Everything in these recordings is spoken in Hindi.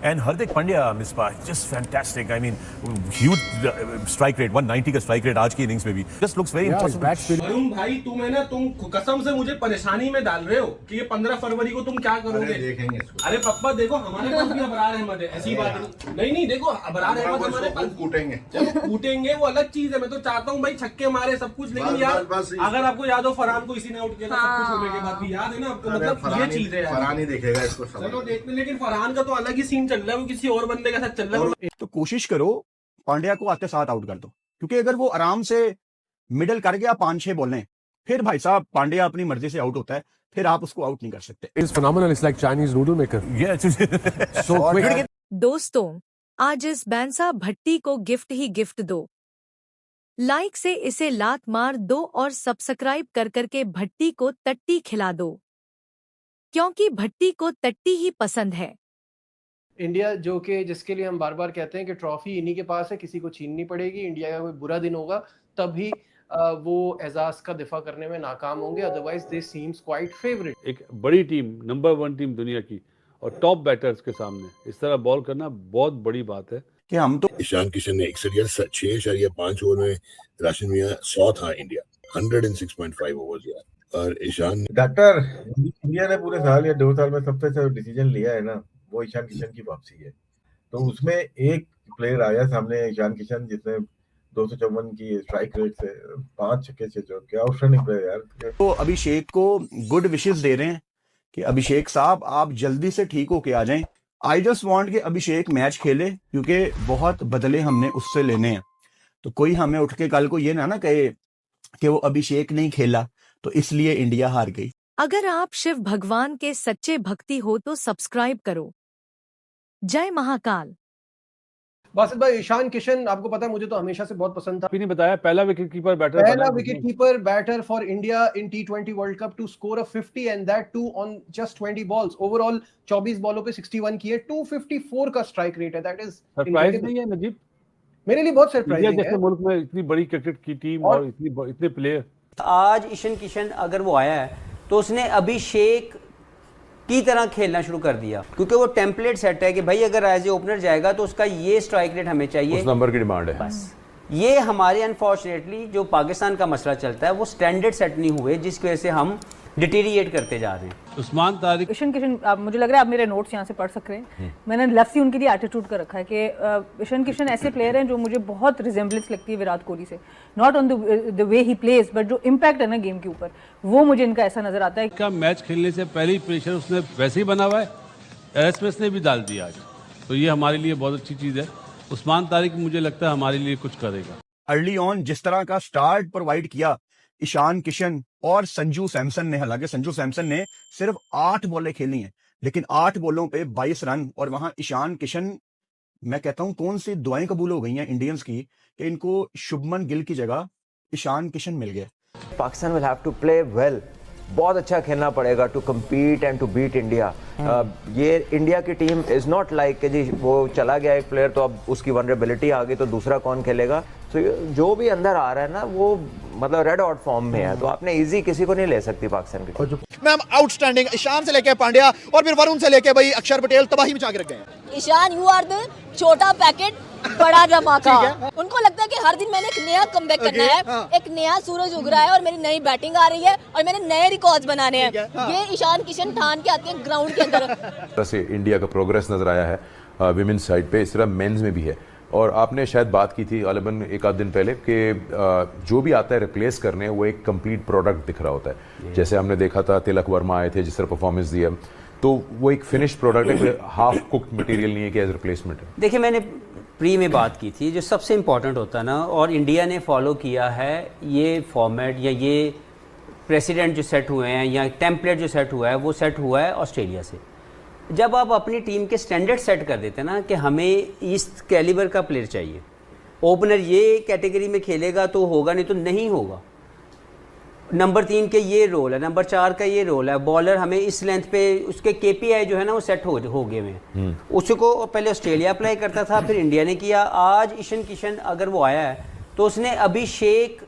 And Hardik Pandya, Misbah, just fantastic. I mean, huge strike rate, 190 का strike rate आज की innings में भी. Just looks very impossible. Varun भाई तुम कसम से मुझे परेशानी में डाल रहे हो कि ये 15 फरवरी को तुम क्या करोगे? देखेंगे इसको। अरे पप्पा देखो हमारे पास भी अबरार अहमद है, ऐसी बात नहीं देखो अबरार अहमद हमारे पास कूटेंगे। चलो कूटेंगे वो अलग चीज है, मैं तो चाहता हूँ भाई छक्के मारे सब कुछ, लेकिन यार अगर आपको याद हो फरहान को इसी ने आउट किया था सब कुछ होने के बाद भी, याद है ना आपको? मतलब ये चीज है, फरहान ही देखेगा इसको। चलो देखते, लेकिन फरहान का तो अलग ही सीन चल रहा है, वो किसी और बंदे के साथ चल रहा है। तो कोशिश करो पांड्या को आते साथ आउट कर दो, क्योंकि अगर वो आराम से मिडल कर गया 5-6 बॉलें, फिर भाई साहब पांड्या अपनी मर्जी से आउट होता है, फिर आप उसको आउट नहीं कर सकते। It's phenomenal. It's like Chinese noodle maker. Yeah, So quick. दोस्तों, आज इस बैंसा भट्टी को गिफ्ट ही गिफ्ट दो। लाइक से इसे लात मार दो और सब्सक्राइब कर करके भट्टी को तट्टी खिला दो, क्योंकि भट्टी को तट्टी ही पसंद है। इंडिया जो कि जिसके लिए हम बार बार कहते हैं कि ट्रॉफी इन्हीं के पास है, किसी को छीननी पड़ेगी। इंडिया का कोई बुरा दिन होगा तभी वो एजाज का दिफा करने में नाकाम होंगे, otherwise this seems quite favourite. एक बड़ी टीम, नंबर 1 टीम दुनिया की और टॉप बैटर्स के सामने इस तरह बॉल करना बहुत बड़ी बात है कि हम तो ईशान किशन ने 6.5 ओवर में राशिद मियां 100 था इंडिया, 106.5 ओवर्स यार। और ईशान डॉक्टर इंडिया ने पूरे साल या 2 साल में सबसे अच्छा डिसीजन लिया है ना, वो ईशान किशन की वापसी है। तो उसमें एक प्लेयर आया सामने, ईशान किशन, जिसने 254 की स्ट्राइक रेट से 5 छक्के से, जो क्या आउटस्टैंडिंग प्लेयर यार। तो अभिषेक को गुड विशेस दे रहे हैं कि अभिषेक साहब आप जल्दी से ठीक होके आ जाएं। आई जस्ट वांट कि अभिषेक मैच खेले, क्योंकि बहुत बदले हमने उससे लेने हैं। तो कोई हमें उठ के कल को ये ना कहे कि वो अभिषेक नहीं खेला तो इसलिए इंडिया हार गई। अगर आप शिव भगवान के सच्चे भक्ति हो तो सब्सक्राइब करो। जय महाकाल। बासित भाई, ईशान किशन आपको पता है मुझे तो हमेशा से बहुत पसंद था। अभी नहीं बताया, पहला विकेट कीपर बैटर, पहला wicket keeper batter for India in T20 world cup to score a 50 and that too on just 20 balls. Overall 24 बॉलों पे 61 किए, 254 का स्ट्राइक रेट है। दैट इज सरप्राइज नहीं है नजीब? मेरे लिए बहुत सरप्राइजिंग है। जैसे मुल्क में इतनी बड़ी क्रिकेट की टीम और इतने प्लेयर। आज ईशान किशन अगर वो आया है तो उसने अभिषेक की तरह खेलना शुरू कर दिया, क्योंकि वो टेम्पलेट सेट है कि भाई अगर एज ए ओपनर जाएगा तो उसका ये स्ट्राइक रेट हमें चाहिए, उस नंबर की डिमांड है बस। ये हमारे अनफॉर्चुनेटली जो पाकिस्तान का मसला चलता है वो स्टैंडर्ड सेट नहीं हुए, जिसकी वजह से हम डिटेरिएट करते जा रहे हैं। उस्मान तारिक, ईशान किशन, मुझे लग रहा है आप मेरे नोट्स यहाँ से पढ़ सकते हैं। मैंने लफ्सी उनके लिए एटीट्यूड कर रखा है कि ईशान किशन ऐसे प्लेयर हैं जो मुझे बहुत रिजेंबलेंस लगती है विराट कोहली से, not on the way he plays but जो इम्पैक्ट है ना गेम के ऊपर, वो मुझे इनका ऐसा नजर आता है। का मैच खेलने से पहले ही प्रेशर उसने वैसे ही बना हुआ है, एरस्पेस ने भी डाल दिया आज, तो ये हमारे लिए बहुत अच्छी चीज़ है। उस्मान तारिक मुझे लगता है हमारे लिए कुछ करेगा। अर्ली ऑन जिस तरह का स्टार्ट प्रोवाइड किया ईशान किशन और संजू सैमसन ने, हालांकि संजू सैमसन ने सिर्फ 8 बॉलें खेली हैं, लेकिन 8 बॉलों पे 22 रन, और वहां ईशान किशन, मैं कहता हूं कौन सी दुआएं कबूल हो गई हैं इंडियंस की कि इनको शुभमन गिल की जगह ईशान किशन मिल गए। Pakistan will have to play well, बहुत अच्छा खेलना पड़ेगा to compete and to beat India. ये इंडिया की टीम इज नॉट लाइक कि जी वो चला गया एक प्लेयर तो अब उसकी वनरेबिलिटी आ गई तो दूसरा कौन खेलेगा। तो जो भी अंदर आ रहा है ना वो मतलब रेड आउट फॉर्म में है, तो आपने इजी किसी को नहीं ले सकती पाकिस्तान की। मैम आउटस्टैंडिंग, ईशान से लेके पांड्या और फिर वरुण से लेके भाई अक्षर पटेल तबाही मचा के रख गए हैं। ईशान यू आर द छोटा पैकेट बड़ा धमाका। उनको लगता है कि हर दिन मैंने एक नया कमबैक करना है, एक नया सूरज उग रहा है और मेरी नई बैटिंग आ रही है और मैंने नए रिकॉर्ड्स बनाने हैं। ये ईशान किशन ठान के आते हैं ग्राउंड के अंदर। से इंडिया का प्रोग्रेस नजर आया है विमेंस साइड पे, इस तरह मेंस में भी है। और आपने शायद बात की थी गालिबन एक आध दिन पहले कि जो भी आता है रिप्लेस करने वो एक कंप्लीट प्रोडक्ट दिख रहा होता है। जैसे हमने देखा था तिलक वर्मा आए थे, जिस तरह परफॉर्मेंस दिया, तो वो एक फिनिश प्रोडक्ट है, हाफ कुक्ड मटेरियल नहीं है कि एज रिप्लेसमेंट है। देखिए मैंने प्री में बात की थी, जो सबसे इम्पॉर्टेंट होता है ना, और इंडिया ने फॉलो किया है ये फॉर्मेट या ये प्रेसिडेंट जो सेट हुए हैं या टेम्पलेट जो सेट हुआ है वो सेट हुआ है ऑस्ट्रेलिया से। जब आप अपनी टीम के स्टैंडर्ड सेट कर देते हैं ना कि हमें इस कैलिबर का प्लेयर चाहिए, ओपनर ये कैटेगरी में खेलेगा तो होगा, नहीं तो नहीं होगा। नंबर 3 के ये रोल है, नंबर 4 का ये रोल है, बॉलर हमें इस लेंथ पे उसके KPI जो है ना वो सेट हो गए हैं। उसको पहले ऑस्ट्रेलिया अप्लाई करता था, फिर इंडिया ने किया। आज ईशान किशन अगर वो आया है तो उसने अभिषेक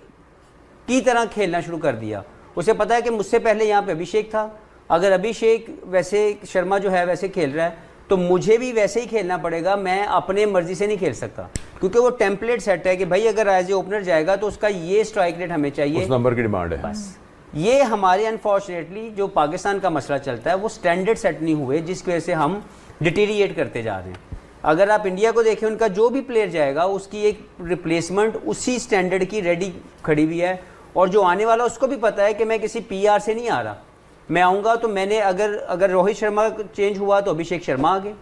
की तरह खेलना शुरू कर दिया। उसे पता है कि मुझसे पहले यहाँ पे अभिषेक था, अगर अभिषेक वैसे शर्मा जो है वैसे खेल रहा है तो मुझे भी वैसे ही खेलना पड़ेगा, मैं अपने मर्जी से नहीं खेल सकता, क्योंकि वो टेम्पलेट सेट है कि भाई अगर एज ए ओपनर जाएगा तो उसका ये स्ट्राइक रेट हमें चाहिए, उस नंबर की डिमांड है। बस ये हमारे अनफॉर्चुनेटली जो पाकिस्तान का मसला चलता है वो स्टैंडर्ड सेट नहीं हुए, जिसकी वजह से हम डिटीरिएट करते जा रहे हैं। अगर आप इंडिया को देखें, उनका जो भी प्लेयर जाएगा उसकी एक रिप्लेसमेंट उसी स्टैंडर्ड की रेडी खड़ी हुई है, और जो आने वाला उसको भी पता है कि मैं किसी PR से नहीं आ रहा, मैं आऊँगा तो मैंने अगर रोहित शर्मा चेंज हुआ तो अभिषेक शर्मा आ गए,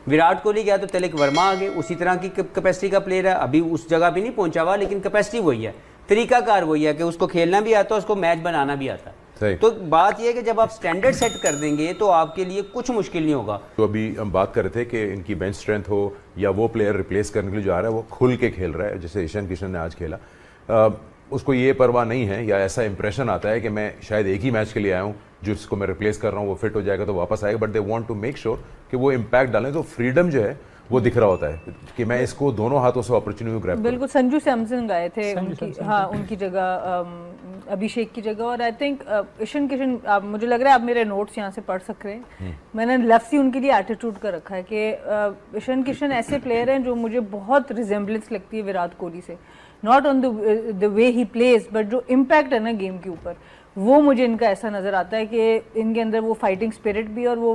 विराट कोहली गया तो तिलक वर्मा आ गए, उसी तरह की कैपेसिटी का प्लेयर है, अभी उस जगह भी नहीं पहुंचा हुआ लेकिन कैपेसिटी वही है, तरीकाकार वही है कि उसको खेलना भी आता है, उसको मैच बनाना भी आता है। तो बात यह है कि जब आप स्टैंडर्ड सेट कर देंगे तो आपके लिए कुछ मुश्किल नहीं होगा। तो अभी हम बात कर रहे थे कि इनकी बेंच स्ट्रेंथ हो या वो प्लेयर रिप्लेस करने के लिए जो आ रहा है वो खुल के खेल रहा है, जैसे ईशान किशन ने आज खेला, उसको ये परवाह नहीं है या ऐसा इंप्रेशन आता है कि मैं शायद एक ही मैच के लिए आया हूँ, जिसको मैं रिप्लेस कर रहा हूँ वो फिट हो जाएगा तो वापस आएगा, but they want to make sure कि वो इम्पैक्ट डालें। तो फ्रीडम जो है वो दिख रहा होता है कि मैं इसको दोनों हाथों से अपॉर्चुनिटी ग्रैब करूं। बिल्कुल, संजू सैमसन गए थे उनकी जगह, अभिषेक की जगह, और आई थिंक ईशान किशन, मुझे लग रहा है आप मेरे नोट्स यहाँ से पढ़ सक रहे हैं, मैंने लफ्ज़ ही उनके लिए एटीट्यूड का रखा है कि ईशान किशन ऐसे प्लेयर हैं जो मुझे बहुत रिजेम्बलेंस लगती है विराट कोहली से, not on the way he plays but जो इम्पैक्ट है ना गेम के ऊपर, वो मुझे इनका ऐसा नज़र आता है कि इनके अंदर वो फाइटिंग स्पिरिट भी और वो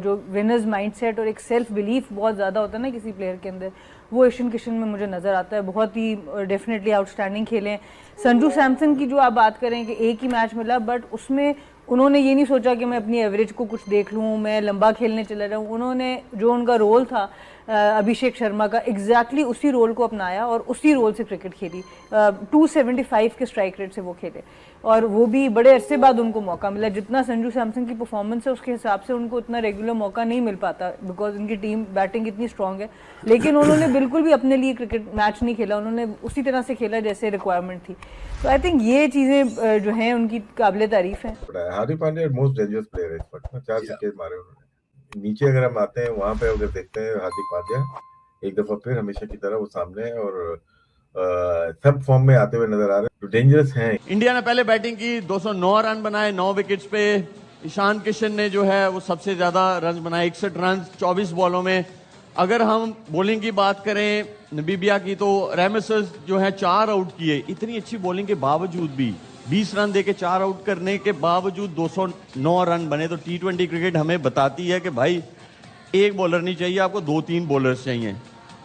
जो विनर्स माइंडसेट और एक सेल्फ बिलीफ बहुत ज़्यादा होता है ना किसी प्लेयर के अंदर, वो ईशान किशन में मुझे नज़र आता है। बहुत ही डेफिनेटली आउटस्टैंडिंग खेले हैं। संजू सैमसन की जो आप बात करें कि एक ही मैच मिला, बट उसमें उन्होंने ये नहीं सोचा कि मैं अपनी एवरेज को कुछ देख लूँ, मैं लंबा खेलने चला जाऊँ, उन्होंने जो उनका रोल था अभिषेक शर्मा का, एग्जैक्टली उसी रोल को अपनाया और उसी रोल से क्रिकेट खेली। 275 के स्ट्राइक रेट से वो खेले, और वो भी बड़े अरसे बाद उनको मौका मिला। जितना संजू सैमसन की परफॉर्मेंस है उसके हिसाब से उनको उतना रेगुलर मौका नहीं मिल पाता, बिकॉज उनकी टीम बैटिंग इतनी स्ट्रांग है, लेकिन उन्होंने बिल्कुल भी अपने लिए क्रिकेट मैच नहीं खेला, उन्होंने उसी तरह से खेला जैसे रिक्वायरमेंट थी। तो आई थिंक ये चीज़ें जो हैं उनकी काबिले तारीफ हैं। Hardik Pandya most dangerous player है इस वक्त, 4 छक्के मारे उन्होंने। नीचे अगर हम आते हैं वहां पे अगर देखते हैं हार्दिक पांड्या एक दफा फिर हमेशा की तरह वो सामने है और सब फॉर्म में आते हुए नजर आ रहे हैं, तो डेंजरस हैं। इंडिया ने पहले बैटिंग की, 209 रन बनाए 9 विकेट्स पे। ईशान किशन ने जो है वो सबसे ज्यादा रन बनाए, 61 रन 24 बॉलों में। अगर हम बॉलिंग की बात करें नबीबिया की, तो रेमिसस जो है 4 आउट किए। इतनी अच्छी बॉलिंग के बावजूद भी 20 रन देके 4 आउट करने के बावजूद 209 रन बने। तो T20 क्रिकेट हमें बताती है कि भाई एक बॉलर नहीं चाहिए, आपको 2-3 बॉलर्स चाहिए।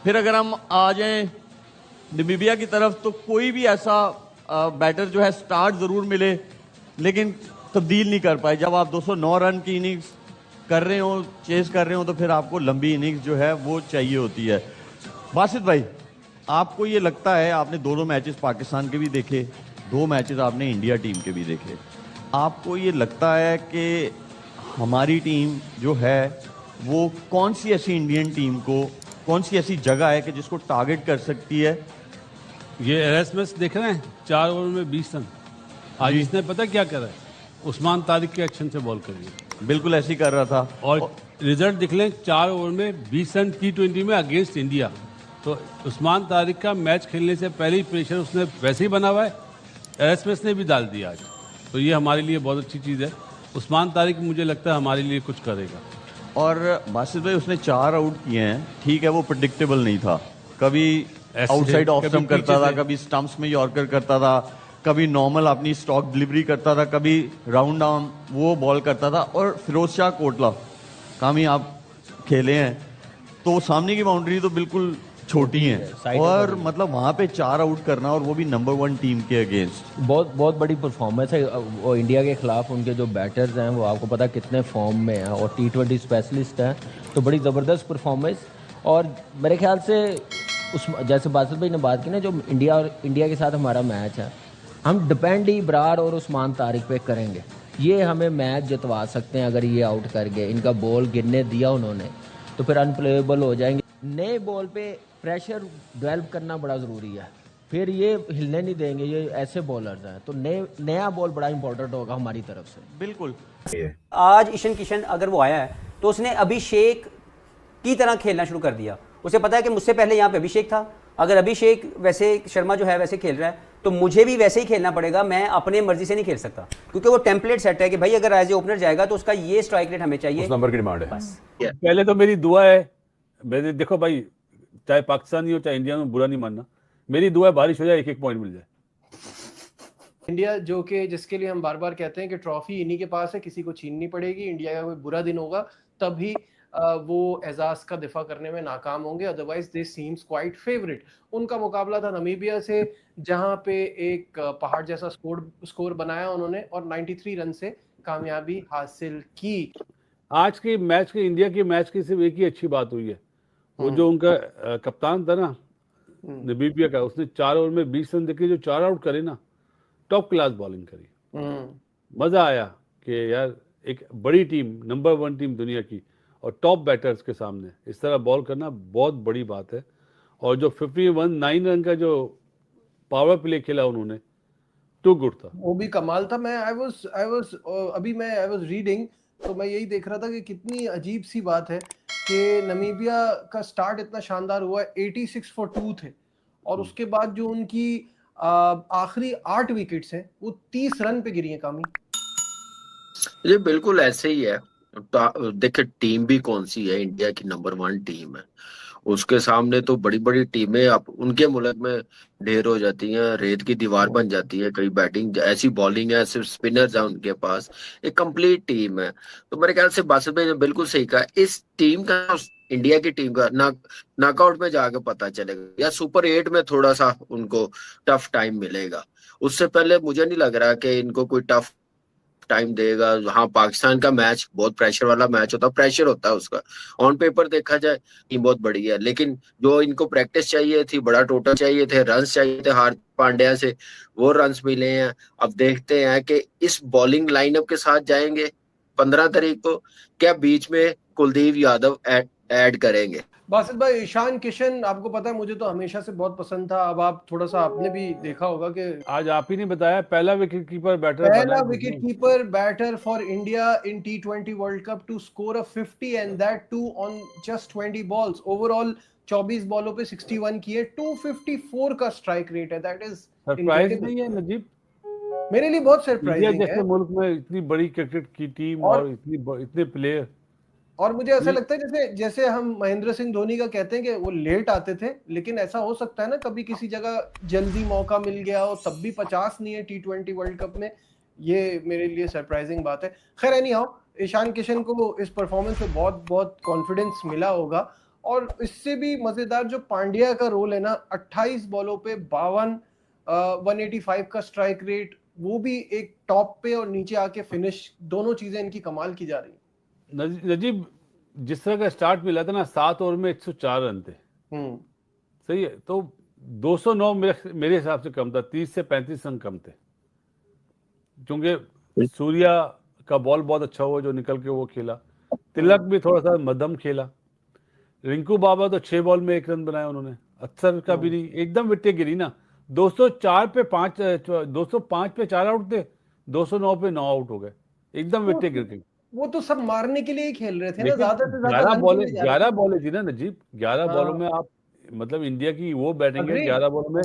फिर अगर हम आ जाएं नमीबिया की तरफ, तो कोई भी ऐसा बैटर जो है स्टार्ट जरूर मिले लेकिन तब्दील नहीं कर पाए। जब आप 209 रन की इनिंग्स कर रहे हो, चेस कर रहे हो, तो फिर आपको लंबी इनिंग्स जो है वो चाहिए होती है। बासित भाई, आपको ये लगता है, आपने दोनों मैचेस पाकिस्तान के भी देखे, 2 मैचेस आपने इंडिया टीम के भी देखे, आपको ये लगता है कि हमारी टीम जो है वो कौन सी ऐसी इंडियन टीम को, कौन सी ऐसी जगह है कि जिसको टारगेट कर सकती है? ये एरस्मस देख रहे हैं, 4 ओवर में 20 रन। आज इसने पता क्या करा है, उस्मान तारिक के एक्शन से बॉल करी, बिल्कुल ऐसी कर रहा था। और रिजल्ट दिख लें, 4 ओवर में 20 रन T20 में अगेंस्ट इंडिया। तो उस्मान तारिक का मैच खेलने से पहले ही प्रेशर उसने वैसे ही बना हुआ है, एरस्मस ने भी डाल दिया आज। तो ये हमारे लिए बहुत अच्छी चीज़ है। उस्मान तारिक मुझे लगता है हमारे लिए कुछ करेगा। और बासित भाई, उसने 4 आउट किए हैं, ठीक है, वो प्रेडिक्टेबल नहीं था। कभी आउटसाइड ऑफ स्टंप करता था, कभी स्टंप्स में यॉर्कर करता था, कभी नॉर्मल अपनी स्टॉक डिलीवरी करता था, कभी राउंड आर्म वो बॉल करता था। और फिरोज शाह कोटला कामयाब खेले हैं, तो सामने की बाउंड्री तो बिल्कुल छोटी है, और मतलब वहां पे 4 आउट करना, और वो भी नंबर 1 टीम के अगेंस्ट, बहुत बड़ी परफॉर्मेंस है। वो इंडिया के खिलाफ उनके जो बैटर्स हैं वो आपको पता कितने फॉर्म में हैं, और T20 स्पेशलिस्ट हैं, तो बड़ी ज़बरदस्त परफॉर्मेंस। और मेरे ख्याल से उस जैसे बासित भाई ने बात की ना, जो इंडिया के साथ हमारा मैच है, हम डिपेंड ही इब्रार और उस्मान तारिक पे करेंगे। ये हमें मैच जितवा सकते हैं अगर ये आउट कर गए। इनका बॉल गिरने दिया उन्होंने तो फिर अनप्लेएबल हो जाएंगे। नए बॉल पे प्रेशर डेवलप करना बड़ा ज़रूरी है, फिर ये हिलने नहीं देंगे, ये ऐसे बॉलर्स हैं। तो नया बॉल बड़ा इंपॉर्टेंट होगा हमारी तरफ से। बिल्कुल। आज ईशान किशन अगर वो आया है तो उसने अभिषेक की तरह खेलना शुरू कर दिया। उसे पता है कि मुझसे पहले यहाँ पे अभिषेक था, अगर अभिषेक वैसे शर्मा जो है वैसे खेल रहा है तो मुझे भी वैसे ही खेलना पड़ेगा, मैं अपने मर्जी से नहीं खेल सकता, क्योंकि वो टेम्पलेट सेट है कि भाई अगर एज ए ओपनर जाएगा तो उसका ये स्ट्राइक रेट हमें चाहिए, उस नंबर की डिमांड है। पहले तो मेरी दुआ है, मेरे देखो भाई, चाहे पाकिस्तानी हो चाहे इंडिया में, बुरा नहीं मानना, मेरी दुआ है बारिश हो जाए, 1-1 पॉइंट मिल जाए। इंडिया जो कि जिसके लिए हम बार बार कहते हैं कि ट्रॉफी इन्हीं के पास है, किसी को छीननी पड़ेगी, इंडिया का कोई बुरा दिन होगा तभी वो एजाज का दिफा करने में नाकाम होंगे, otherwise they seems quite favourite. उनका मुकाबला था नमीबिया से, जहां पे एक पहाड़ जैसा स्कोर बनाया उन्होंने और 93 रन से कामयाबी हासिल की। आज के मैच के, इंडिया के मैच की सिर्फ एक ही अच्छी बात हुई है, वो जो उनका कप्तान था ना नमीबिया का, उसने 4 ओवर में 20 रन देके जो 4 आउट करे ना, टॉप क्लास बॉलिंग करी। मजा आया कि यार एक बड़ी टीम, नंबर 1 टीम दुनिया की और टॉप बैटर्स के सामने इस तरह बॉल करना बहुत बड़ी बात है। और जो 51-9 रन का जो पावर प्ले खेला उन्होंने, टू गुड था, वो भी कमाल था। मैं आई वाज रीडिंग, तो मैं यही देख रहा था कि कितनी अजीब सी बात है कि नमीबिया का स्टार्ट इतना शानदार हुआ, 86 फॉर 2 थे, और उसके बाद जो उनकी आखिरी 8 विकेट्स हैं वो 30 रन पे गिरी हैं। कामी ये बिल्कुल ऐसे ही है। देखिए टीम भी कौन सी है, इंडिया की नंबर 1 टीम है, उसके सामने तो बड़ी बड़ी टीमें अब उनके मुल्क में ढेर हो जाती हैं, रेत की दीवार बन जाती है। कई बैटिंग ऐसी बॉलिंग है, सिर्फ स्पिनर्स है उनके पास, एक कंप्लीट टीम है। तो मेरे ख्याल से बासित भाई ने बिल्कुल सही कहा, इस टीम का, इंडिया की टीम का नॉकआउट में जाके पता चलेगा, या सुपर 8 में थोड़ा सा उनको टफ टाइम मिलेगा। उससे पहले मुझे नहीं लग रहा कि इनको कोई टफ टाइम देगा। हाँ, पाकिस्तान का मैच बहुत प्रेशर वाला मैच होता है, प्रेशर होता है उसका, ऑन पेपर देखा जाए टीम बहुत बड़ी है, लेकिन जो इनको प्रैक्टिस चाहिए थी, बड़ा टोटल चाहिए थे, रन्स चाहिए थे हार्दिक पांड्या से, वो रन्स मिले हैं। अब देखते हैं कि इस बॉलिंग लाइनअप के साथ जाएंगे 15 तारीख को, क्या बीच में कुलदीप यादव ऐड करेंगे। बासित भाई, ईशान किशन आपको पता है मुझे तो हमेशा से बहुत पसंद था, अब आप थोड़ा सा आपने भी देखा होगा कि आज आप ही ने बताया पहला wicket keeper batter for India in T20 world cup to score a 50 and that too on just 20 balls. Overall 24 बॉलों पे 61 किए, 254 का स्ट्राइक रेट है। दैट इज सरप्राइज नहीं है नजीब? मेरे लिए बहुत सरप्राइजिंग है। जैसे मुल्क में इतनी बड़ी क्रिकेट की टीम और इतने प्लेयर, और मुझे ऐसा लगता है जैसे हम महेंद्र सिंह धोनी का कहते हैं कि वो लेट आते थे, लेकिन ऐसा हो सकता है ना कभी किसी जगह जल्दी मौका मिल गया हो, तब भी 50 नहीं है T20 वर्ल्ड कप में। ये मेरे लिए सरप्राइजिंग बात है। खैर एनी हाउ, ईशान किशन को इस परफॉर्मेंस से बहुत बहुत कॉन्फिडेंस मिला होगा, और इससे भी मजेदार जो पांड्या का रोल है ना, 28 बॉलों पे 52, 185 का स्ट्राइक रेट, वो भी एक टॉप पे और नीचे आके फिनिश, दोनों चीजें इनकी कमाल की जा रही है। नजीब जिस तरह का स्टार्ट मिला था ना, 7 ओवर में 104 रन थे, सही है, तो 209 मेरे हिसाब से कम था, 30 से 35 रन कम थे, क्योंकि सूर्या का बॉल बहुत अच्छा हुआ जो निकल के वो खेला, तिलक भी थोड़ा सा मध्यम खेला, रिंकू बाबा तो 6 बॉल में 1 रन बनाया उन्होंने, अक्सर का भी नहीं, एकदम विकेट गिरी ना, 205 पे 4 आउट थे, 209 पे 9 आउट हो गए, एकदम विकेट गिर गई। वो तो सब मारने के लिए ही खेल रहे थे ना, ज्यादा से ज्यादा 11 बॉलें थी ना नजीब, 11 बॉलों में आप, मतलब इंडिया की वो बैटिंग है, 11 बॉलों में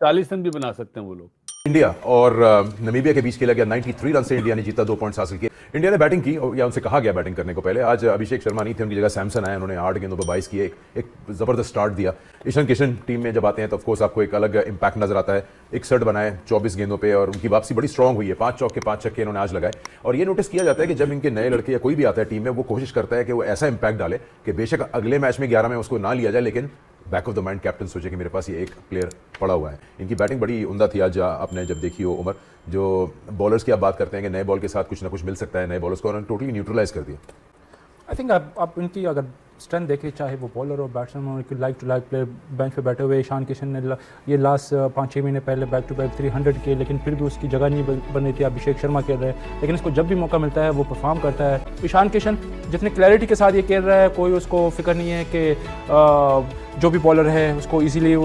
40 रन भी बना सकते हैं वो लोग। इंडिया और नमीबिया के बीच खेला गया, 93 रन से इंडिया ने जीता, 2 पॉइंट्स हासिल किए। इंडिया ने बैटिंग की, या उनसे कहा गया बैटिंग करने को पहले। आज अभिषेक शर्मा नहीं थे, उनकी जगह सैमसन आए, उन्होंने 8 गेंदों पर 22 किए, एक जबरदस्त स्टार्ट दिया। ईशान किशन टीम में जब आते हैं तो ऑफकोर्स आपको एक अलग इंपैक्ट नजर आता है, 61 बनाए 24 गेंदों पे, और उनकी वापसी बड़ी स्ट्रांग हुई है, 5 चौके 5 छक्के इन्होंने आज लगाए। और ये नोटिस किया जाता है कि जब इनके नए लड़के या कोई भी आता है टीम में, वो कोशिश करता है कि वो ऐसा इंपैक्ट डाले कि बेशक अगले मैच में 11 में उसको ना लिया जाए, लेकिन back of the mind captain सोचे कि मेरे पास ये एक प्लेयर पड़ा हुआ है। इनकी बैटिंग बड़ी उम्दा थी आज, आपने जब देखी हो उमर, जो बॉलर्स की आप बात करते हैं कि नए बॉल के साथ कुछ ना कुछ मिल सकता है, नए बॉलर्स को उन्होंने टोटली न्यूट्रलाइज कर दिया। आई थिंक आप इनकी अगर स्ट्रेंथ देखें, चाहे वो बॉलर और बैट्समैन, उनकी like to like player bench पे बैठे हुए। ईशान किशन ने ये लास्ट 5-6 महीने पहले बैक टू बैक 300 किए, लेकिन फिर भी उसकी जगह नहीं बन रही थी। अभिषेक शर्मा खेल रहे हैं, लेकिन इसको जब भी मौका मिलता है वो परफॉर्म करता है। ईशान किशन जितने क्लैरिटी के साथ ये खेल रहा है, कोई उसको फिक्र नहीं है कि जो भी बॉलर है उसको ईजिली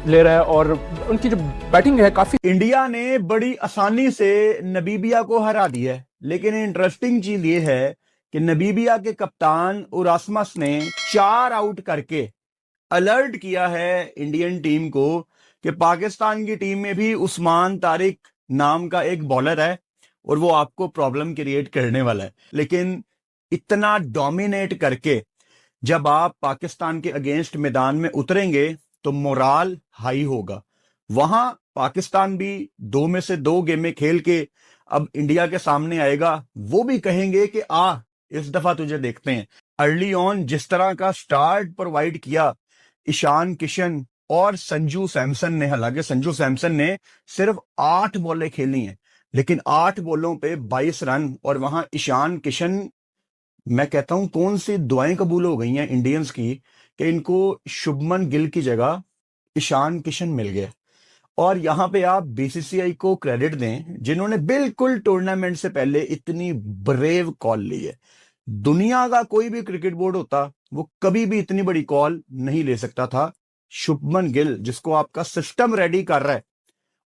ले रहा है, और उनकी जो बैटिंग है काफी। इंडिया ने बड़ी आसानी से नमीबिया को हरा दिया है, लेकिन इंटरेस्टिंग चीज ये है कि नमीबिया के कप्तान उरास्मस ने 4 आउट करके अलर्ट किया है इंडियन टीम को कि पाकिस्तान की टीम में भी उस्मान तारिक नाम का एक बॉलर है और वो आपको प्रॉब्लम क्रिएट करने वाला है, लेकिन इतना डोमिनेट करके जब आप पाकिस्तान के अगेंस्ट मैदान में उतरेंगे तो मोराल हाई होगा। वहां पाकिस्तान भी 2 में से 2 गेमें खेल के अब इंडिया के सामने आएगा, वो भी कहेंगे कि इस दफा तुझे देखते हैं। अर्ली ऑन जिस तरह का स्टार्ट प्रोवाइड किया ईशान किशन और संजू सैमसन ने, हालांकि संजू सैमसन ने सिर्फ 8 बॉलें खेली हैं, लेकिन 8 बॉलों पे 22 रन, और वहां ईशान किशन, मैं कहता हूं कौन सी दुआएं कबूल हो गई हैं इंडियंस की कि इनको शुभमन गिल की जगह ईशान किशन मिल गया। और यहां पे आप बीसीसीआई को क्रेडिट दें जिन्होंने बिल्कुल टूर्नामेंट से पहले इतनी ब्रेव कॉल ली है। दुनिया का कोई भी क्रिकेट बोर्ड होता वो कभी भी इतनी बड़ी कॉल नहीं ले सकता था। शुभमन गिल जिसको आपका सिस्टम रेडी कर रहा है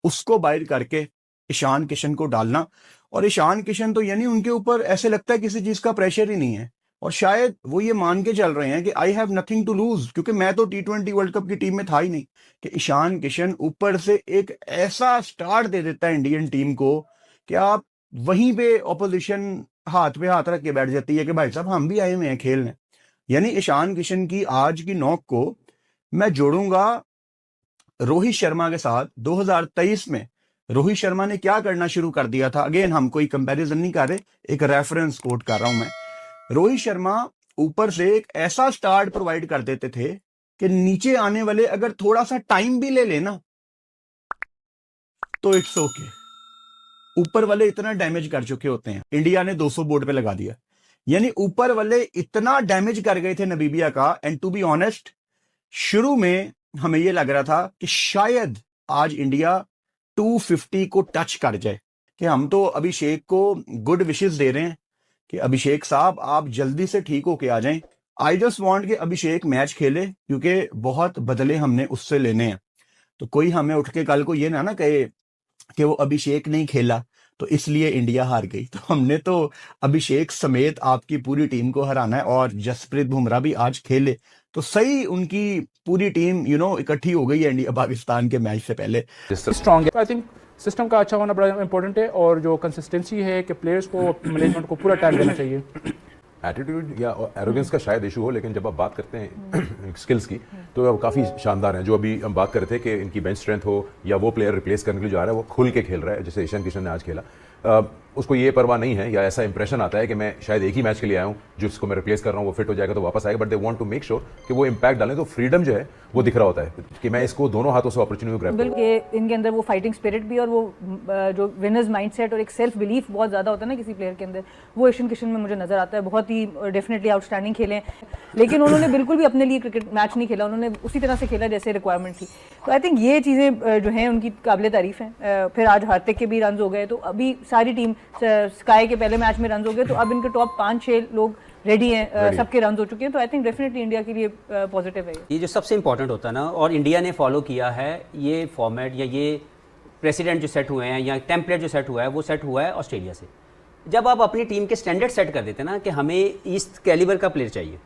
उसको बाहर करके ईशान किशन को डालना, और ईशान किशन तो यानी उनके ऊपर ऐसे लगता है किसी चीज का प्रेशर ही नहीं है, और शायद वो ये मान के चल रहे हैं कि I have nothing to lose, क्योंकि मैं तो T20 वर्ल्ड कप की टीम में था ही नहीं। कि ईशान किशन ऊपर से एक ऐसा स्टार्ट दे देता है इंडियन टीम को कि आप वहीं पे ऑपोजिशन हाथ पे हाथ रख के बैठ जाती है कि भाई साहब हम भी आए हुए हैं खेलने। यानी ईशान किशन की आज की नॉक को मैं जोड़ूंगा रोहित शर्मा के साथ। 2023 में रोहित शर्मा ने क्या करना शुरू कर दिया था, अगेन हम कोई कंपैरिजन नहीं कर रहे, एक रेफरेंस कोट कर रहा हूं मैं। रोहित शर्मा ऊपर से एक ऐसा स्टार्ट प्रोवाइड कर देते थे कि नीचे आने वाले अगर थोड़ा सा टाइम भी ले लेना तो इट्स ओके। ऊपर वाले इतना डैमेज कर चुके होते हैं, इंडिया ने 200 बोर्ड पे लगा दिया, यानी ऊपर वाले इतना डैमेज कर गए थे नमीबिया का। एंड टू बी ऑनेस्ट, शुरू में हमें यह लग रहा था कि शायद आज इंडिया 250 को टच कर जाए, कि हम तो अभिषेक को गुड विशेस दे रहे हैं कि अभिषेक साहब आप जल्दी से ठीक होके आ जाएं। आई जस्ट वांट कि अभिषेक मैच खेले, क्योंकि बहुत बदले हमने उससे लेने हैं। तो कोई हमें उठ के कल को ये ना कहे कि वो अभिषेक नहीं खेला तो इसलिए इंडिया हार गई। तो हमने तो अभिषेक समेत आपकी पूरी टीम को हराना है, और जसप्रीत बुमराह भी आज खेले तो सही उनकी पूरी टीम इकट्ठी हो गई है इंडिया पाकिस्तान के मैच से पहले। स्ट्रांग है। आई थिंक सिस्टम का अच्छा होना बड़ा इंपॉर्टेंट है, और जो कंसिस्टेंसी है कि प्लेयर्स को मैनेजमेंट को पूरा टाइम देना चाहिए। एटीट्यूड या एरोगेंस का शायद इशू हो, लेकिन जब आप बात करते हैं स्किल्स की तो वो काफ़ी शानदार हैं। जो अभी हम बात कर रहे थे कि इनकी बेंच स्ट्रेंथ हो या वो प्लेयर रिप्लेस करने के लिए जो आ रहा है वो खुल के खेल रहा है, जैसे ईशान किशन ने आज खेला। उसको ये परवाह नहीं है, या ऐसा इंप्रेशन आता है कि मैं शायद एक ही मैच के लिए आया हूँ, जिसको मैं रिप्लेस कर रहा हूँ वो फिट हो जाएगा तो वापस आएगा, but they want to make sure कि वो इम्पैक्ट डालें। तो फ्रीडम जो है वो दिख रहा होता है कि मैं इसको दोनों हाथों से अपॉर्चुनिटी ग्रैब करूं। बिल्कुल, इनके अंदर वो फाइटिंग स्पिरिट भी और वो जो विनर्स माइंडसेट और एक सेल्फ बिलीफ बहुत ज़्यादा होता है ना किसी प्लेयर के अंदर, वो ईशान किशन में मुझे नजर आता है। बहुत ही डेफिनेटली आउटस्टैंडिंग खेले, लेकिन उन्होंने बिल्कुल भी अपने लिए क्रिकेट मैच नहीं खेला, उन्होंने उसी तरह से खेला जैसे रिक्वायरमेंट थी। तो आई थिंक ये चीज़ें जो हैं उनकी काबिल तारीफ हैं। फिर आज हार्दिक के भी रन हो गए, तो अभी सारी टीम, स्काई के पहले मैच में रन हो गए, तो अब इनके टॉप 5-6 लोग रेडी हैं, सबके रन हो चुके हैं। तो आई थिंक डेफिनेटली इंडिया के लिए पॉजिटिव है ये जो सबसे इंपॉर्टेंट होता है ना, और इंडिया ने फॉलो किया है ये फॉर्मेट या ये प्रेसिडेंट जो सेट हुए हैं या टेम्पलेट जो सेट हुआ है वो सेट हुआ है ऑस्ट्रेलिया से। जब आप अपनी टीम के स्टैंडर्ड सेट कर देते हैं ना कि हमें इस कैलिबर का प्लेयर चाहिए,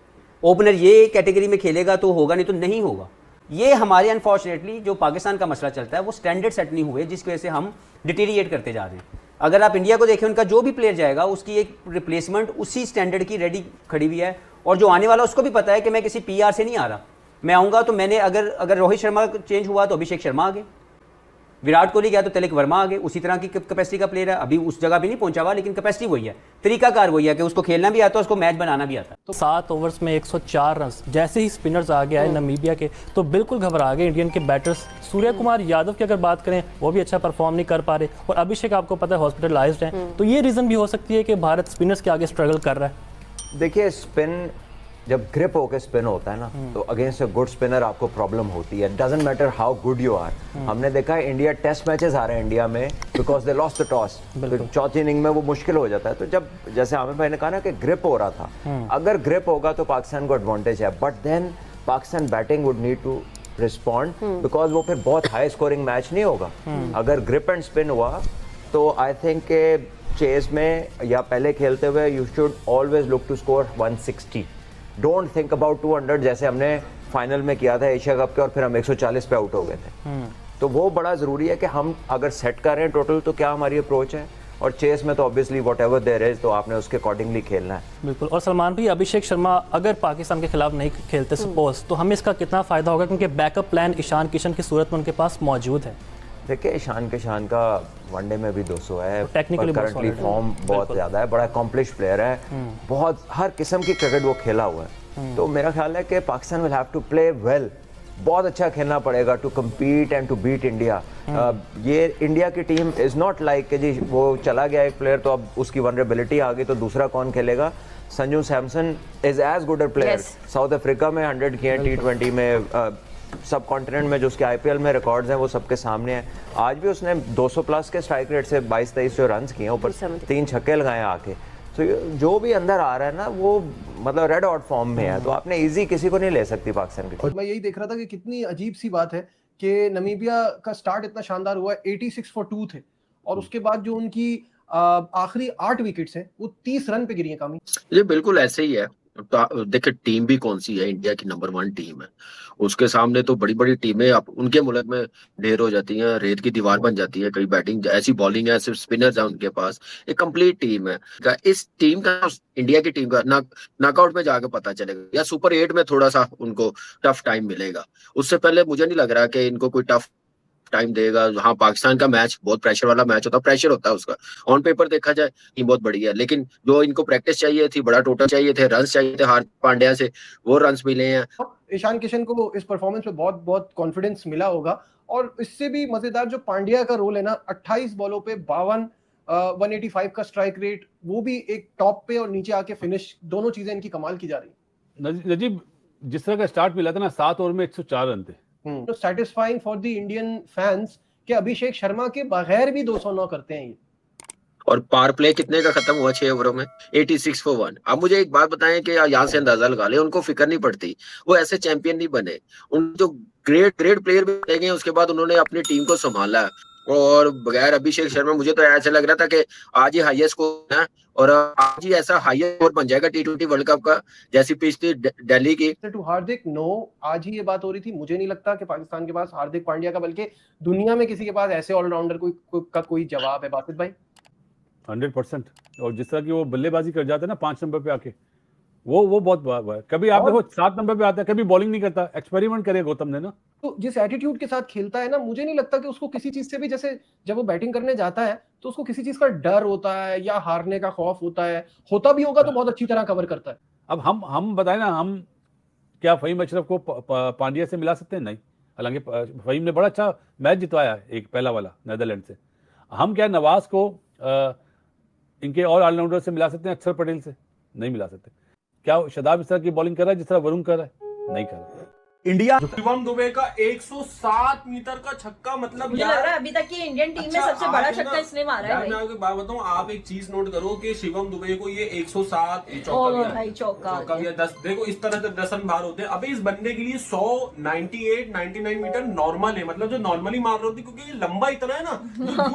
ओपनर ये कैटेगरी में खेलेगा तो होगा, नहीं तो नहीं होगा। ये हमारे अनफॉर्चुनेटली जो पाकिस्तान का मसला चलता है वो स्टैंडर्ड सेट नहीं हुए, जिसकी वजह से हम डिटेरिएट करते जा रहे हैं। अगर आप इंडिया को देखें, उनका जो भी प्लेयर जाएगा उसकी एक रिप्लेसमेंट उसी स्टैंडर्ड की रेडी खड़ी हुई है, और जो आने वाला उसको भी पता है कि मैं किसी पीआर से नहीं आ रहा, मैं आऊँगा तो मैंने अगर रोहित शर्मा चेंज हुआ तो अभिषेक शर्मा आ गए, विराट कोहली गया तो तिलक वर्मा आ गए, उसी तरह की कैपेसिटी का प्लेयर है। अभी उस जगह भी नहीं पहुंचा हुआ, लेकिन कैपेसिटी वही है, तरीकाकार वही है कि उसको खेलना भी आता है, उसको मैच बनाना भी आता है। तो 7 ओवर्स में 104 रन जैसे ही स्पिनर्स आ गया है नमीबिया के, तो बिल्कुल घबरा गए इंडियन के बैटर्स। सूर्य कुमार यादव की अगर बात करें, वो भी अच्छा परफॉर्म नहीं कर पा रहे, और अभिषेक आपको पता है हॉस्पिटलाइज्ड हैं। तो ये रीज़न भी हो सकती है कि भारत स्पिनर्स के आगे स्ट्रगल कर रहा है। देखिए, स्पिन जब ग्रिप होकर स्पिन होता है ना, तो अगेंस्ट अ गुड स्पिनर आपको प्रॉब्लम होती है। Doesn't matter how good you are. हमने देखा है इंडिया टेस्ट मैचेस आ रहे हैं इंडिया में because they lost the toss, तो चौथी इनिंग में वो मुश्किल हो जाता है। तो जब जैसे आमिर भाई ने कहा ना कि ग्रिप हो रहा था, अगर ग्रिप होगा तो पाकिस्तान को एडवांटेज है, but then Pakistan batting would need to respond because वो फिर बहुत हाई स्कोरिंग मैच नहीं होगा। अगर ग्रिप एंड स्पिन हुआ तो आई थिंक चेस में या पहले खेलते हुए you should always look to score 160। Don't think about 200 जैसे हमने फाइनल में किया था एशिया कप के, और फिर हम 140 पे आउट हो गए थे। तो वो बड़ा ज़रूरी है कि हम अगर सेट कर रहे हैं टोटल तो क्या हमारी अप्रोच है, और चेस में तो obviously whatever there is तो आपने उसके अकॉर्डिंगली खेलना है। बिल्कुल। और सलमान भाई, अभिषेक शर्मा अगर पाकिस्तान के खिलाफ नहीं खेलते सपोज, तो हमें इसका कितना फ़ायदा होगा, क्योंकि बैकअप प्लान ईशान किशन की सूरत में उनके पास मौजूद है। देखिए ईशान किशन का वनडे में भी 200 है, टेक्निकली करंटली फॉर्म बहुत ज़्यादा है, बड़ा अकॉम्प्लिश प्लेयर है, बहुत हर किस्म की क्रिकेट वो खेला हुआ है। तो मेरा ख्याल है कि Pakistan will have to play well, बहुत अच्छा खेलना पड़ेगा to compete and to beat India. ये इंडिया की टीम इज़ नॉट लाइक कि जी वो चला गया एक प्लेयर तो अब उसकी वनरेबिलिटी आ गई तो दूसरा कौन खेलेगा। Sanju Samson is as good a player, South Africa में 100 किए, T20 में, सब कॉन्टिनेंट में जो उसके IPL में रिकॉर्ड्स हैं वो सबके सामने हैं। आज भी उसने 200 प्लस के स्ट्राइक रेट से 22-23 जो रन किए, ऊपर 3 छक्के लगाए आके। तो जो भी अंदर आ रहा है ना वो मतलब रेड हॉट फॉर्म में है, तो आपने इजी किसी को नहीं ले सकती पाकिस्तान की। और मैं यही देख रहा था कि कितनी अजीब सी बात है कि नमीबिया का स्टार्ट इतना शानदार हुआ, 86 फॉर 2 थे, और उसके बाद जो उनकी आखिरी 8 विकेट्स हैं वो 30 रन पे गिरी हैं। कामी ये बिल्कुल ऐसे ही है। देखिए टीम भी कौन सी है, इंडिया की नंबर 1 टीम है, उसके सामने तो बड़ी बड़ी टीमें अब उनके मुल्क में ढेर हो जाती हैं, रेत की दीवार बन जाती है। कई बैटिंग ऐसी बॉलिंग है, सिर्फ स्पिनर्स है उनके पास, एक कंप्लीट टीम है। इस टीम का, इंडिया की टीम का नॉकआउट में जाकर पता चलेगा, या सुपर 8 में थोड़ा सा उनको टफ टाइम मिलेगा। उससे पहले मुझे नहीं लग रहा कि इनको कोई टफ टाइम देगा। हाँ, पाकिस्तान का मैच बहुत प्रेशर वाला मैच होता है, प्रेशर होता है उसका। ऑन पेपर देखा जाए टीम बहुत बढ़िया है, लेकिन जो इनको प्रैक्टिस चाहिए थी, बड़ा टोटल चाहिए थे, रन्स चाहिए थे हार्दिक पांड्या से, वो रन्स मिले हैं। ईशान किशन को इस परफॉर्मेंस में बहुत बहुत कॉन्फिडेंस मिला होगा। और इससे भी मजेदार जो पांड्या का रोल है ना, 28 बॉलों पे 52 185 का स्ट्राइक रेट, वो भी एक टॉप पे और नीचे आके फिनिश, दोनों चीजें इनकी कमाल की जा रही है। नजीब, जिस तरह का स्टार्ट मिला था ना, 7 ओवर में 104 रन थे। तो satisfying for the Indian fans कि अभिषेक शर्मा के बगैर भी 209 करते हैं ये। और पावर प्ले कितने का खत्म हुआ 6 ओवरों में, 86 फॉर 1। अब मुझे एक बात बताएं कि यहाँ से अंदाजा लगा ले, उनको फिक्र नहीं पड़ती, वो ऐसे चैंपियन नहीं बने। उन जो ग्रेट प्लेयर भी रह गए, उसके बाद उन्होंने अपनी टीम को संभाला है। और बगैर अभिषेक शर्मा मुझे तो ऐसा लग रहा था कि आज ही हाईएस्ट स्कोर है, और आज ही ऐसा हाईएस्ट स्कोर बन जाएगा T20 वर्ल्ड कप का, जैसी पिच थी दिल्ली की। टू हार्दिक, नो, आज ही ये बात हो रही थी। मुझे नहीं लगता कि पाकिस्तान के पास हार्दिक पांड्या का, बल्कि दुनिया में किसी के पास ऐसे ऑलराउंडर कोई जवाब है। बासित भाई 100%। और जिस तरह की वो बल्लेबाजी कर जाता है ना 5 नंबर पे आके, वो बहुत, कभी आप देखो 7 नंबर पे आता है, कभी बॉलिंग नहीं करता। एक्सपेरिमेंट करे गौतम ने ना, तो जिस एटीट्यूड के साथ खेलता है ना, मुझे नहीं लगता कि उसको किसी चीज से भी, जैसे जब वो बैटिंग करने जाता है तो उसको किसी चीज का डर होता है या हारने का खौफ होता है। होता भी होगा तो बहुत अच्छी तरह कवर करता है। अब हम बताएं ना, हम क्या फहीम अशरफ को पांड्या से मिला सकते हैं? नहीं। हालांकि फहीम ने बड़ा अच्छा मैच जितवाया एक पहला वाला नीदरलैंड से। हम क्या नवाज को इनके और ऑलराउंडर से मिला सकते हैं? अक्षर पटेल से नहीं मिला सकते। क्या शादाब इस तरह की बॉलिंग कर रहा है जिस तरह वरुण कर रहा है? नहीं कर रहा। इंडिया शिवम दुबे का 107 मीटर का छक्का, मतलब मुझे लग रहा है अभी तक की इंडियन टीम में सबसे बड़ा छक्का इसने मारा है। मैं आपको बात बताऊं, आप एक चीज नोट करो कि शिवम दुबे को ये 107 चौका दिया 10। देखो इस तरह से 10 रन बाहर होते हैं। अबे इस बंदे के लिए 100, 98, 99 मीटर नॉर्मल है, मतलब जो नॉर्मली मार रही होती, क्योंकि ये लंबा इतना है ना,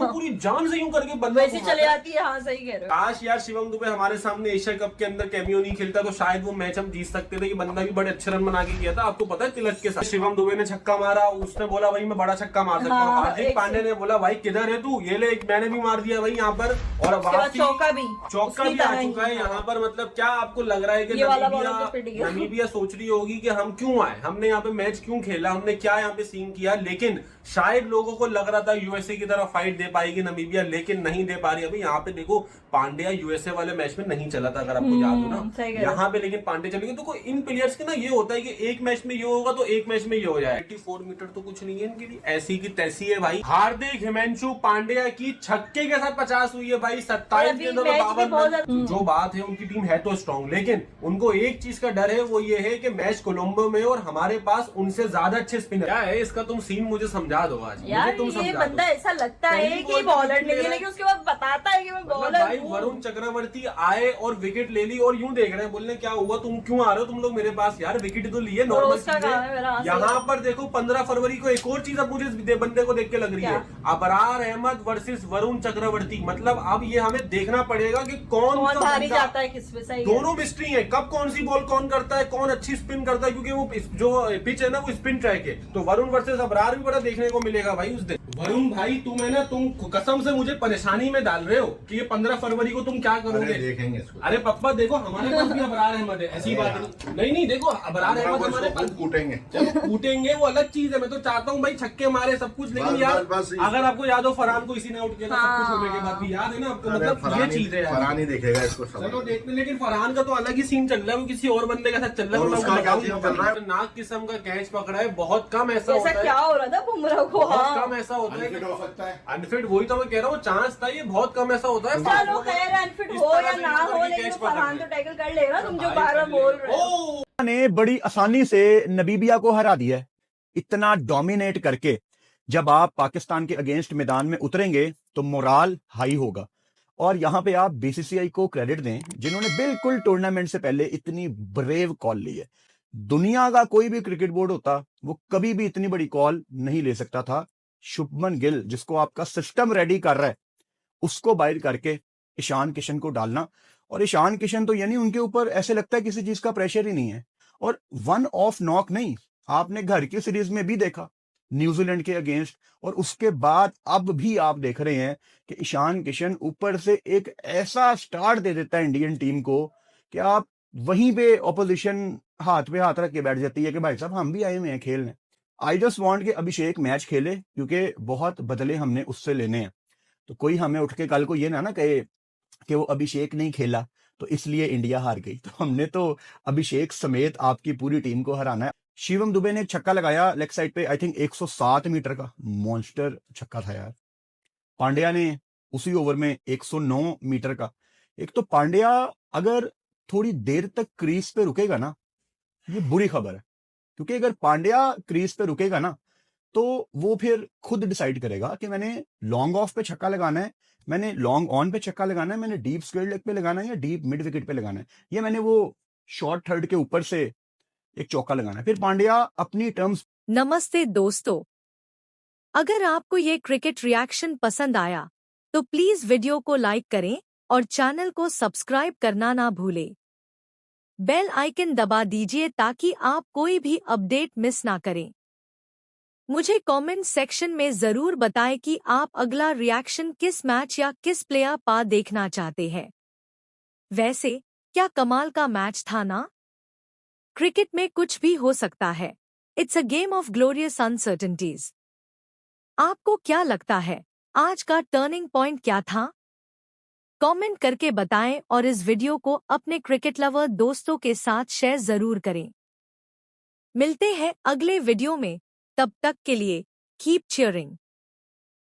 पूरी जान से यूं करके बंदा वैसे चले जाती है। हाँ, सही कह रहे हो। काश यार शिवम दुबे हमारे सामने एशिया कप के अंदर कैमियो नहीं खेलता तो शायद वो मैच हम जीत सकते थे। ये बंदा भी बड़े अच्छे रन बना के किया था। आपको पता है तिलक के साथ शिवम दुबे ने छक्का मारा, उसने बोला भाई मैं बड़ा छक्का मार सकता हूँ। हार्दिक पांड्या ने बोला भाई किधर है तू, ये ले, मैंने भी मार दिया भाई यहाँ पर। और चौका भी आ चुका है यहाँ पर। मतलब क्या आपको लग रहा है कि नमीबिया सोच रही होगी कि हम क्यों आए, हमने यहाँ पे मैच क्यों खेला, हमने क्या यहाँ पे सीन किया? लेकिन शायद लोगों को लग रहा था यूएसए की तरह फाइट दे पाएगी नमीबिया, लेकिन नहीं दे पा रही। अभी यहाँ पे देखो पांड्या यूएसए वाले मैच में नहीं चला था, अगर आपको याद हो ना, यहाँ पे लेकिन पांड्या चले गए। तो इन प्लेयर्स के ना ये होता है कि एक मैच में ये होगा तो एक मैच में ये हो जाए। 84 मीटर तो कुछ नहीं है इनके लिए, ऐसी की तैसी है भाई। हार्दिक हिमांशु पांड्या की छक्के के साथ 50 हुई है भाई, 27 के अंदर 52। जो बात है, उनकी टीम है तो स्ट्रॉन्ग, लेकिन उनको एक चीज का डर है, वो ये है कि मैच कोलंबो में और हमारे पास उनसे ज्यादा अच्छे स्पिनर। क्या है इसका तुम सीन मुझे समझा दो आज यार। तुम ये बंदा ऐसा लगता है कि बॉलर नहीं है, लेकिन उसके बाद बताता है कि मैं बॉलर हूं। वरुण चक्रवर्ती आए और विकेट ले ली और यूं देख रहे हैं, बोलने क्या हुआ, तुम क्यों आ रहे हो तुम लोग मेरे पास? यार विकेट तो लिए, नॉर्मल चीज है। यहाँ पर देखो 15 फरवरी को एक और चीज अब मुझे बंदे को देख के लग रही है, अबरार अहमद वर्सेस वरुण चक्रवर्ती। मतलब अब ये हमें देखना पड़ेगा कि कौन हारी जाता है, किसमें सही दोनों मिस्ट्री है, कब कौन सी बॉल कौन करता है, कौन अच्छी स्पिन करता है, क्योंकि वो जो पिच है ना वो स्पिन ट्रैक है। तो वरुण वर्सेस अबरार भी बड़ा देखने को मिलेगा भाई उस दिन। वरुण भाई तुम है ना, तुम कसम से मुझे परेशानी में डाल रहे हो कि ये 15 फरवरी को तुम क्या करोगे। देखेंगे इसको। अरे पप्पा देखो हमारे पास भी अबरार अहमद है, ऐसी बात नहीं देखो अबरार अहमद हमारे पास कूटेंगे, चलो कूटेंगे वो अलग चीज है। मैं तो चाहता हूँ भाई छक्के मारे सब कुछ, लेकिन यार अगर आपको याद हो फरहान को इसी ने आउट किया सब कुछ होने के बाद भी याद है ना आपको, मतलब ये चीज है। फरहान ही देखेगा इसको, चलो देखते। लेकिन फरहान का तो अलग ही सीन चल रहा है, वो किसी और बंदे के साथ चल रहा है। नाक किस्म का कैच पकड़ा है, बहुत कम ऐसा होता है। क्या हो रहा था बुमराह को? बहुत कम ऐसा होता है अनफिट, वही तो मैं कह रहा हूँ, चांस था, ये बहुत कम ऐसा होता है। चलो खैर अनफिट हो या ना हो, लेकिन फरहान तो टैकल कर लेगा, तुम जो बार बार बोल रहे हो। ने बड़ी आसानी से नमीबिया को हरा दिया है, इतना डोमिनेट करके। जब आप पाकिस्तान के अगेंस्ट मैदान में उतरेंगे तो मोराल हाई होगा। और यहां पे आप बीसीसीआई को क्रेडिट दें, जिन्होंने बिल्कुल टूर्नामेंट से पहले इतनी ब्रेव कॉल ली है। दुनिया का कोई भी क्रिकेट बोर्ड होता वो कभी भी इतनी बड़ी कॉल नहीं ले सकता था। शुभमन गिल, जिसको आपका सिस्टम रेडी कर रहा है, उसको बाहर करके ईशान किशन को डालना। और ईशान किशन तो यानी उनके ऊपर ऐसे लगता है किसी चीज का प्रेशर ही नहीं है। और वन ऑफ नॉक नहीं, आपने घर की सीरीज में भी देखा न्यूजीलैंड के अगेंस्ट, और उसके बाद अब भी आप देख रहे हैं कि ईशान किशन ऊपर से एक ऐसा स्टार्ट दे देता है इंडियन टीम को कि आप वहीं पे ऑपोजिशन हाथ पे हाथ रख के बैठ जाती है कि भाई साहब हम भी आए हुए हैं खेलने। आई जस्ट वांट कि अभिषेक मैच खेले, क्योंकि बहुत बदले हमने उससे लेने हैं। तो कोई हमें उठ के कल को ये ना कहे कि वो अभिषेक नहीं खेला तो इसलिए इंडिया हार गई। तो हमने तो अभिषेक समेत आपकी पूरी टीम को हराना है। शिवम दुबे ने एक छक्का लगाया लेग साइड पे, आई थिंक 107 मीटर का मॉन्स्टर छक्का था यार। पांड्या ने उसी ओवर में 109 मीटर का। एक तो पांड्या अगर थोड़ी देर तक क्रीज पे रुकेगा ना, ये बुरी खबर है, क्योंकि अगर पांड्या क्रीज पे रुकेगा ना तो वो फिर खुद डिसाइड करेगा कि मैंने लॉन्ग ऑफ पे छक्का लगाना है, मैंने लॉन्ग ऑन पे छक्का लगाना है, मैंने डीप स्क्वायर लेग पे लगाना है या डीप मिड विकेट पे लगाना है, या मैंने वो शॉर्ट थर्ड के ऊपर से एक चौका लगाना है। फिर पांड्या अपनी टर्म्स। नमस्ते दोस्तों, अगर आपको ये क्रिकेट रिएक्शन पसंद आया तो प्लीज वीडियो को लाइक करें और चैनल को सब्सक्राइब करना ना भूलें। बेल आइकन दबा दीजिए ताकि आप कोई भी अपडेट मिस ना करें। मुझे कमेंट सेक्शन में जरूर बताएं कि आप अगला रिएक्शन किस मैच या किस प्लेयर पर देखना चाहते हैं। वैसे क्या कमाल का मैच था ना? क्रिकेट में कुछ भी हो सकता है। It's a game of glorious uncertainties. आपको क्या लगता है आज का टर्निंग पॉइंट क्या था? कमेंट करके बताएं और इस वीडियो को अपने क्रिकेट लवर दोस्तों के साथ शेयर जरूर करें। मिलते हैं अगले वीडियो में, तब तक के लिए कीप चीयरिंग।